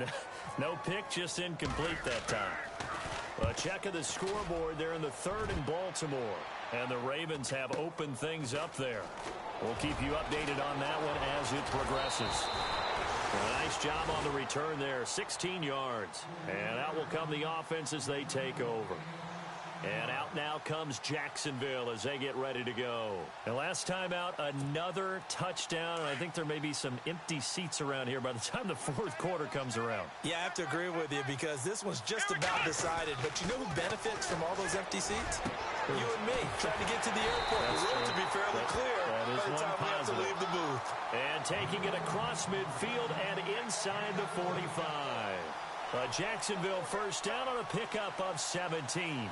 No pick, just incomplete that time. A check of the scoreboard there in the 3rd and Baltimore. And the Ravens have opened things up there. We'll keep you updated on that one as it progresses. A nice job on the return there, 16 yards. And out will come the offense as they take over. And out now comes Jacksonville as they get ready to go. And last time out, another touchdown. And I think there may be some empty seats around here by the time the 4th quarter comes around. Yeah, I have to agree with you because this one's just about decided. But you know who benefits from all those empty seats? You and me, trying to get to the airport. That's the road true. to be fairly clear that is by the time we have to positive. leave the booth. And taking it across midfield and inside the 45. A Jacksonville first down on a pickup of 17.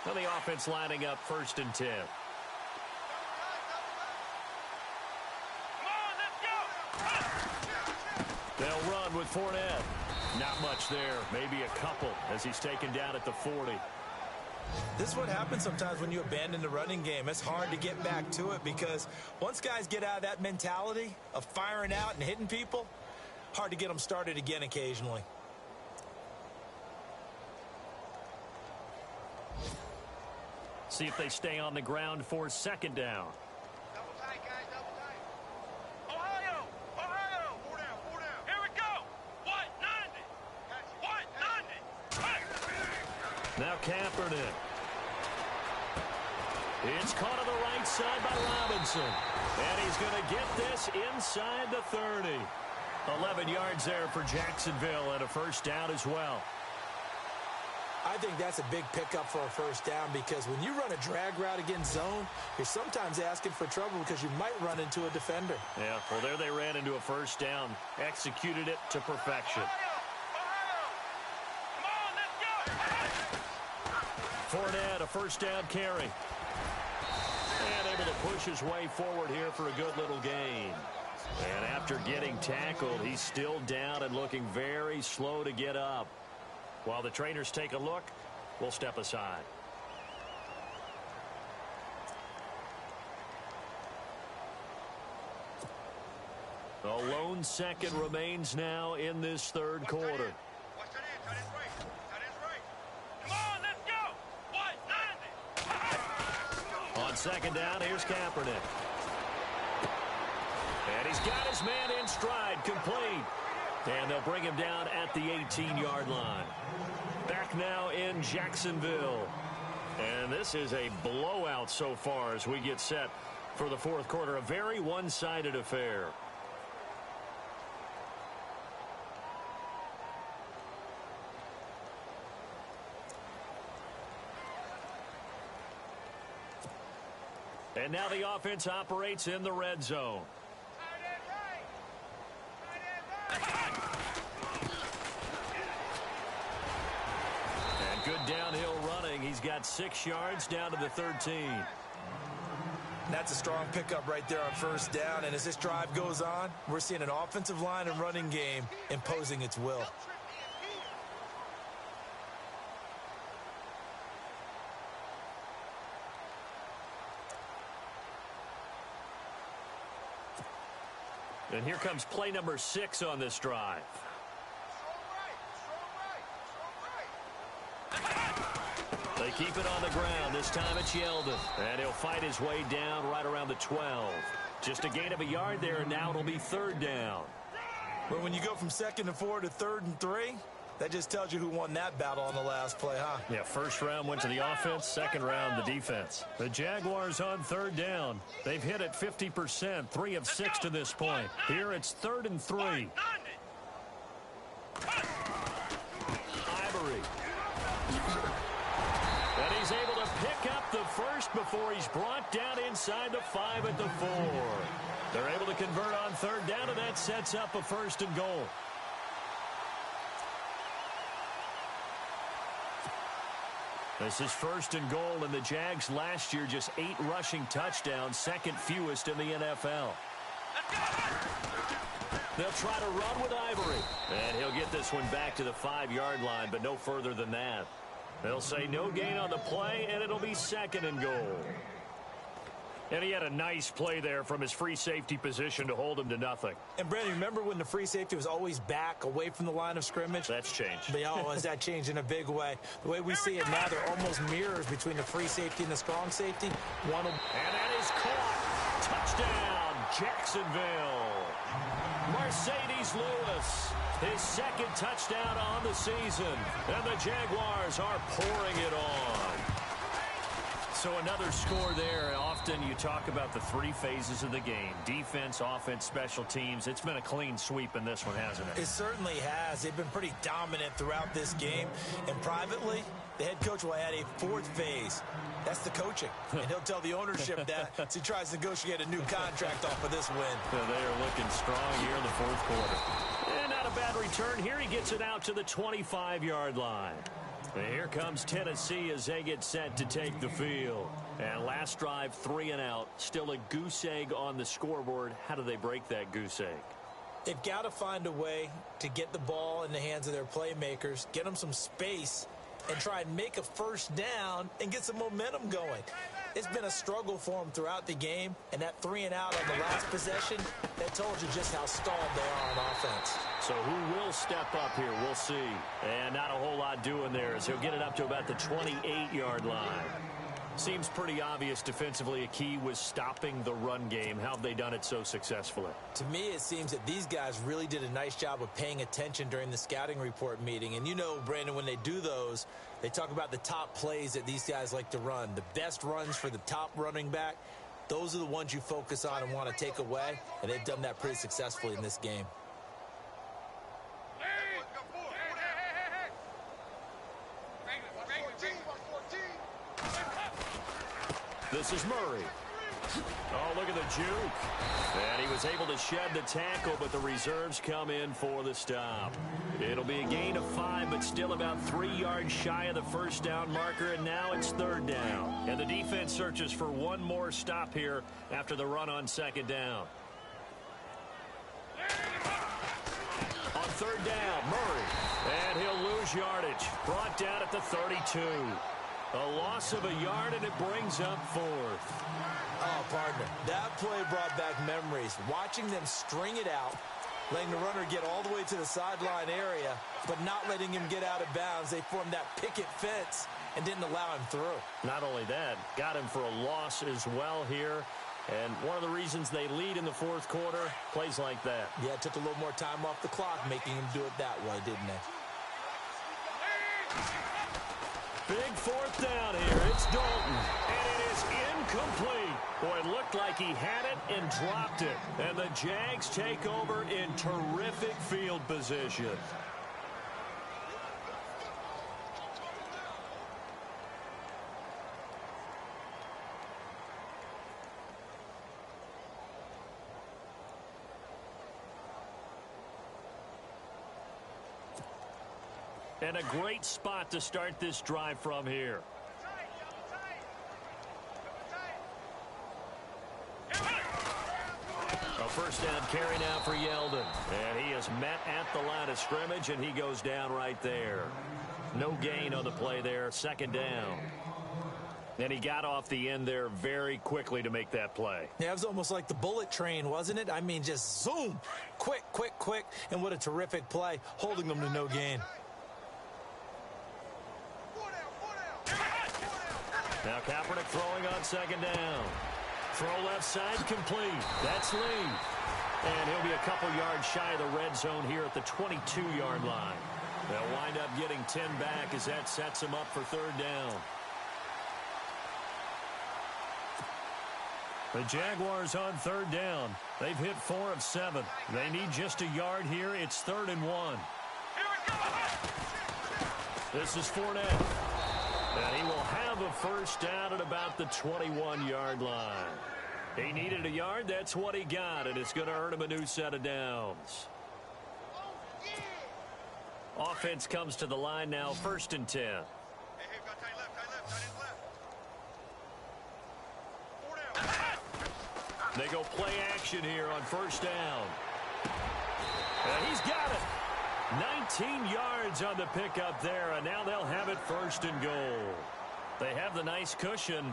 Well, the offense lining up 1st and 10. They'll run with Fournette. Not much there. Maybe a couple as he's taken down at the 40. This is what happens sometimes when you abandon the running game. It's hard to get back to it because once guys get out of that mentality of firing out and hitting people, hard to get them started again occasionally. See if they stay on the ground for 2nd down. Double tight, guys, double tight. Ohio! Ohio! 4 down, 4 down. Here we go! What? 90! What? 90! Now Kaepernick. It's caught on the right side by Robinson. And he's going to get this inside the 30. 11 yards there for Jacksonville and a first down as well. I think that's a big pickup for a first down because when you run a drag route against zone, you're sometimes asking for trouble because you might run into a defender. Yeah, well, there they ran into a first down. Executed it to perfection. Fournette, a first down carry. And able to push his way forward here for a good little gain. And after getting tackled, he's still down and looking very slow to get up. While the trainers take a look, we'll step aside. A lone second remains now in this 3rd quarter. Watch that in, tight end's right. Tight end's right. Come on, let's go! What? 90! On 2nd down, here's Kaepernick. And he's got his man in stride, complete. And they'll bring him down at the 18-yard line. Back now in Jacksonville. And this is a blowout so far as we get set for the 4th quarter. A very one-sided affair. And now the offense operates in the red zone. And good downhill running. He's got 6 yards down to the 13. That's a strong pickup right there on first down. And as this drive goes on, we're seeing an offensive line and running game imposing its will. And here comes play number 6 on this drive. They keep it on the ground. This time it's Yeldon. And he'll fight his way down right around the 12. Just a gain of a yard there, and now it'll be 3rd down. But when you go from 2nd and 4 to 3rd and 3, that just tells you who won that battle on the last play, huh? Yeah, first round went to the offense, second round the defense. The Jaguars on 3rd down. They've hit it 50%, 3 of 6 to this point. Here it's 3rd and 3. Ivory. And he's able to pick up the first before he's brought down inside the 5 at the 4. They're able to convert on 3rd down, and that sets up a 1st and goal. This is 1st and goal, and the Jags last year just 8 rushing touchdowns, 2nd fewest in the NFL. They'll try to run with Ivory. And he'll get this one back to the 5-yard line, but no further than that. They'll say no gain on the play, and it'll be 2nd and goal. And he had a nice play there from his free safety position to hold him to nothing. And, Brandon, remember when the free safety was always back away from the line of scrimmage? That's changed. But, has that changed in a big way? The way we see it now, they're almost mirrors between the free safety and the strong safety. And that is caught. Touchdown, Jacksonville. Mercedes Lewis, his 2nd touchdown on the season. And the Jaguars are pouring it on. So another score there. Often you talk about the 3 phases of the game. Defense, offense, special teams. It's been a clean sweep in this one, hasn't it? It certainly has. They've been pretty dominant throughout this game. And privately, the head coach will add a 4th phase. That's the coaching. And he'll tell the ownership that as he tries to negotiate a new contract off of this win. So they are looking strong here in the 4th quarter. And not a bad return. Here he gets it out to the 25-yard line. And here comes Tennessee as they get set to take the field. And last drive, 3 and out. Still a goose egg on the scoreboard. How do they break that goose egg? They've got to find a way to get the ball in the hands of their playmakers, get them some space, and try and make a 1st down and get some momentum going. It's been a struggle for them throughout the game, and that 3 and out on the last possession, that told you just how stalled they are on offense. So who will step up here? We'll see. And not a whole lot doing there as he'll get it up to about the 28-yard line. Seems pretty obvious defensively a key was stopping the run game. How have they done it so successfully? To me, it seems that these guys really did a nice job of paying attention during the scouting report meeting. And you know, Brandon, when they do those, they talk about the top plays that these guys like to run. The best runs for the top running back, those are the ones you focus on and want to take away. And they've done that pretty successfully in this game. This is Murray. Oh, look at the juke. And he was able to shed the tackle, but the reserves come in for the stop. It'll be a gain of 5, but still about 3 yards shy of the 1st down marker, and now it's 3rd down. And the defense searches for one more stop here after the run on 2nd down. On 3rd down, Murray. And he'll lose yardage. Brought down at the 32. A loss of a yard, and it brings up 4th. Oh, partner, that play brought back memories. Watching them string it out, letting the runner get all the way to the sideline area, but not letting him get out of bounds. They formed that picket fence and didn't allow him through. Not only that, got him for a loss as well here. And one of the reasons they lead in the 4th quarter, plays like that. Yeah, it took a little more time off the clock, making him do it that way, didn't they? Big 4th down here. It's Dalton. And it is incomplete. Boy, it looked like he had it and dropped it. And the Jags take over in terrific field position. And a great spot to start this drive from here. A 1st down carry now for Yeldon. And he is met at the line of scrimmage, and he goes down right there. No gain on the play there. 2nd down. And he got off the end there very quickly to make that play. Yeah, it was almost like the bullet train, wasn't it? I mean, just zoom. Quick, quick, quick. And what a terrific play, holding them to no gain. Now Kaepernick throwing on second down. Throw left side complete. That's Lee. And he'll be a couple yards shy of the red zone here at the 22-yard line. They'll wind up getting 10 back as that sets them up for third down. The Jaguars on third down. They've hit 4 of 7. They need just a yard here. It's 3rd and 1. This is Fournette. And he will have a first down at about the 21-yard line. He needed a yard. That's what he got, and it's going to earn him a new set of downs. Offense comes to the line now, 1st and 10. They go play action here on first down. And he's got it. 19 yards on the pickup there, and now they'll have it 1st and goal. They have the nice cushion.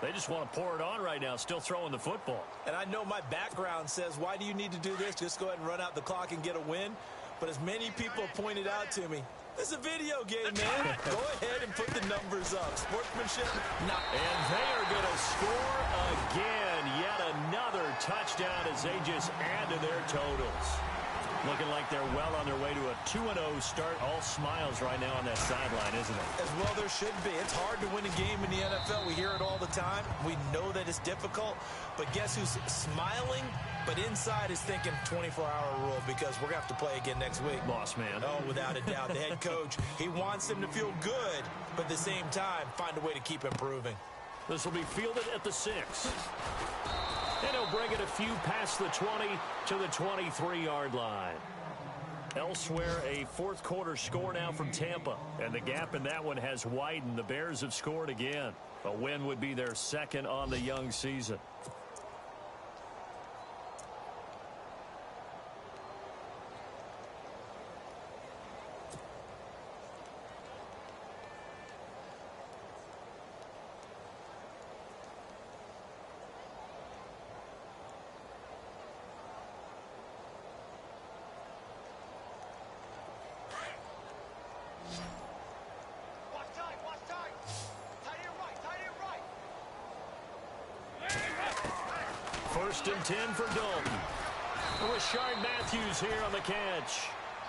They just want to pour it on right now, still throwing the football. And I know my background says, why do you need to do this? Just go ahead and run out the clock and get a win. But as many people have pointed out to me, this is a video game, man. Go ahead and put the numbers up. Sportsmanship, not. And they are going to score again. Yet another touchdown as they just add to their totals. Looking like they're well on their way to a 2-0 start. All smiles right now on that sideline, isn't it? As well there should be. It's hard to win a game in the NFL. We hear it all the time. We know that it's difficult. But guess who's smiling? But inside is thinking 24-hour rule because we're going to have to play again next week. Boss man. Oh, without a doubt. The head coach, he wants them to feel good, but at the same time, find a way to keep improving. This will be fielded at the 6. And he'll bring it a few past the 20 to the 23-yard line. Elsewhere, a fourth quarter score now from Tampa. And the gap in that one has widened. The Bears have scored again. A win would be their 2nd on the young season. First and 10 for Dalton. Rashard Matthews here on the catch.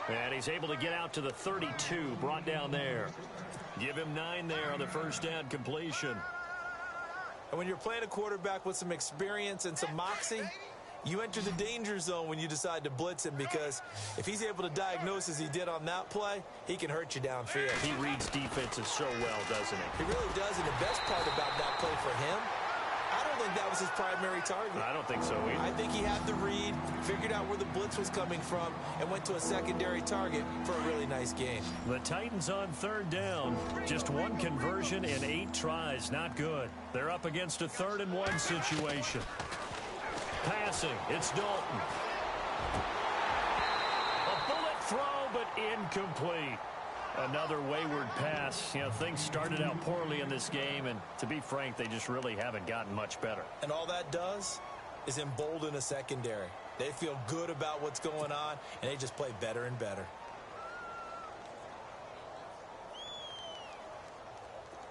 And he's able to get out to the 32, brought down there. Give him 9 there on the first down completion. And when you're playing a quarterback with some experience and some moxie, you enter the danger zone when you decide to blitz him because if he's able to diagnose as he did on that play, he can hurt you downfield. He reads defenses so well, doesn't he? He really does, and the best part about that play for him, I don't think that was his primary target. I don't think so either. I think he had the read, figured out where the blitz was coming from, and went to a secondary target for a really nice game. The Titans on third down. Just 1 conversion in 8 tries. Not good. They're up against a 3rd and 1 situation. Passing. It's Dalton. A bullet throw, but incomplete. Another wayward pass. You know, things started out poorly in this game, and to be frank, they just really haven't gotten much better. And all that does is embolden a secondary. They feel good about what's going on, and they just play better and better.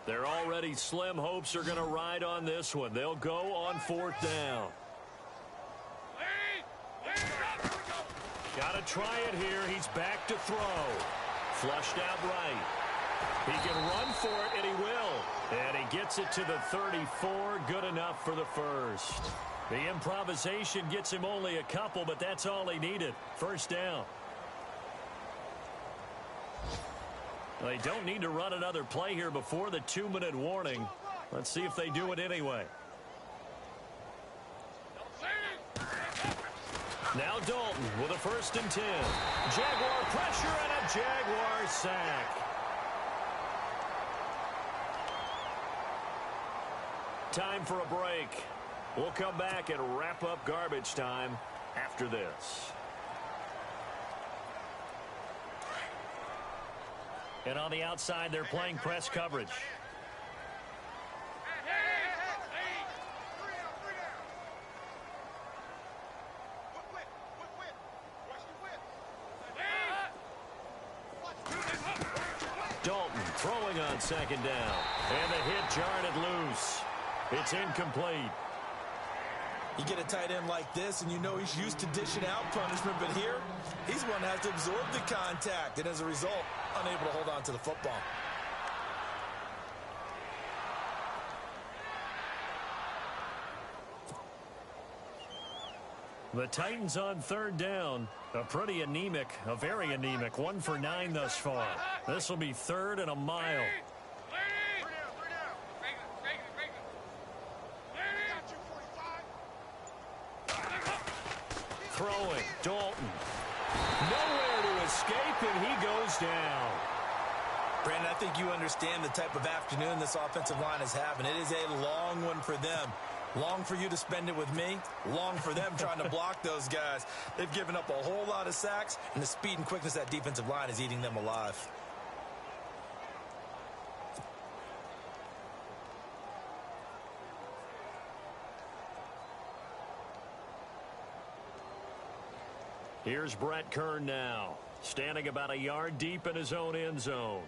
They're already slim hopes are going to ride on this one. They'll go on 4th down. Got to try it here. He's back to throw. Flushed out right. He can run for it, and he will. And he gets it to the 34. Good enough for the first. The improvisation gets him only a couple, but that's all he needed. First down. They don't need to run another play here before the 2-minute warning. Let's see if they do it anyway. Now Dalton with a 1st and 10. Jaguar pressure and a Jaguar sack. Time for a break. We'll come back and wrap up garbage time after this. And on the outside, they're playing press coverage. Throwing on second down. And the hit jarred it loose. It's incomplete. You get a tight end like this, and you know he's used to dishing out punishment, but here, he's one that has to absorb the contact, and as a result, unable to hold on to the football. The Titans on third down. A very anemic 1 for 9 thus far. This will be 3rd and a mile. Throwing, Dalton. Nowhere to escape, and he goes down. Brandon, I think you understand the type of afternoon this offensive line is having. It is a long one for them. Long for you to spend it with me. Long for them trying to block those guys. They've given up a whole lot of sacks, and the speed and quickness of that defensive line is eating them alive. Here's Brett Kern now, standing about a yard deep in his own end zone.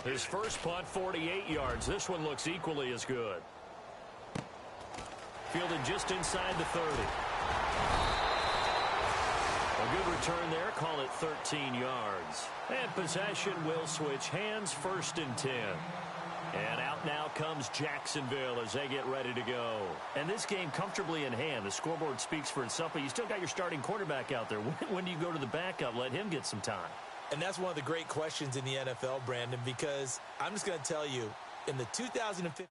His first punt, 48 yards. This one looks equally as good. Fielded just inside the 30. A good return there. Call it 13 yards. And possession will switch hands, 1st and 10. And out now comes Jacksonville as they get ready to go. And this game comfortably in hand. The scoreboard speaks for itself, but you still got your starting quarterback out there. When do you go to the backup? Let him get some time. And that's one of the great questions in the NFL, Brandon, because I'm just going to tell you, in the 2015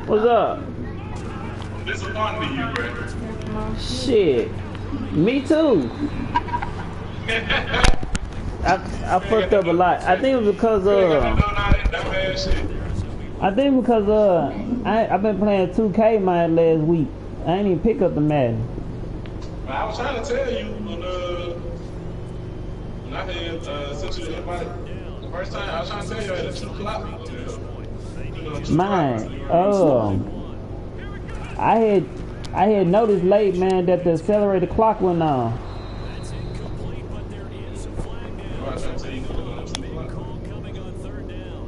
What's up? Disappointed you, bro. Shit. Me too. I fucked up a lot. I think it was because I've been playing 2K my last week. I ain't even pick up the Madden. I was trying to tell you when I had sent you the invite the first time. I was trying to tell you at 2 o'clock. Mine. I had noticed late, man, that the accelerated clock went on. That's incomplete, but there is a flag down. Call coming on 3rd down.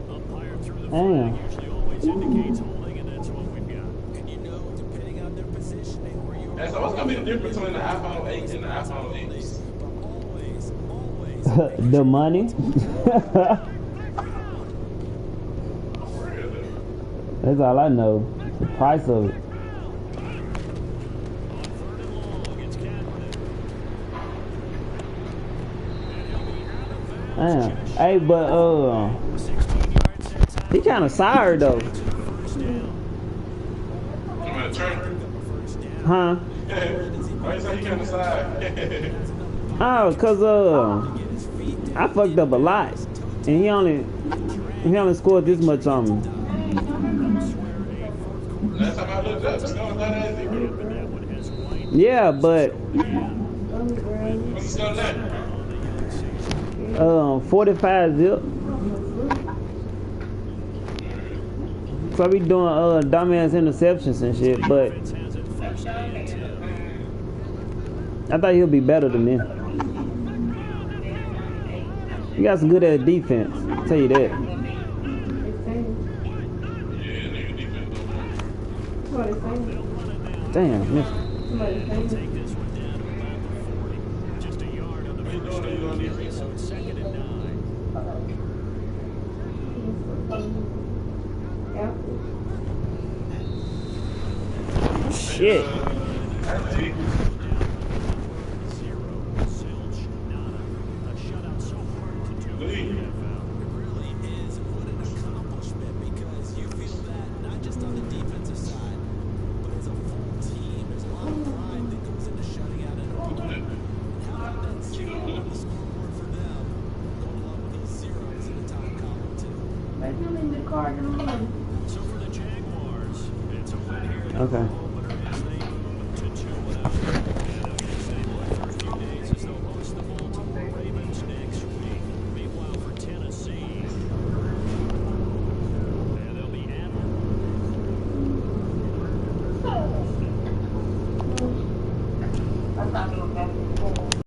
Umpire through the flag usually always indicates holding, and that's what we've got. And you know, depending on their positioning, where you And so what's going to be the difference between the iPhone 8 and the iPhone 8? The money. That's all I know. The price of it. Damn. Hey, but he kind of sour though. Huh? Why you say he kind of side? Oh, cause I fucked up a lot, and he only scored this much on me. Last time I looked up, it's going that easy, bro. Yeah, but What's the score now? 45 zip. So I be doing dumbass interceptions and shit, but I thought he'll be better than me. He got some good at defense, I'll tell you that. Damn, missed. Take this one down to about the 40. Just a yard on the 3, so it's 2nd and 9. Shit. So for the Jaguars, it's a win here. Okay. But as they move to 2-0.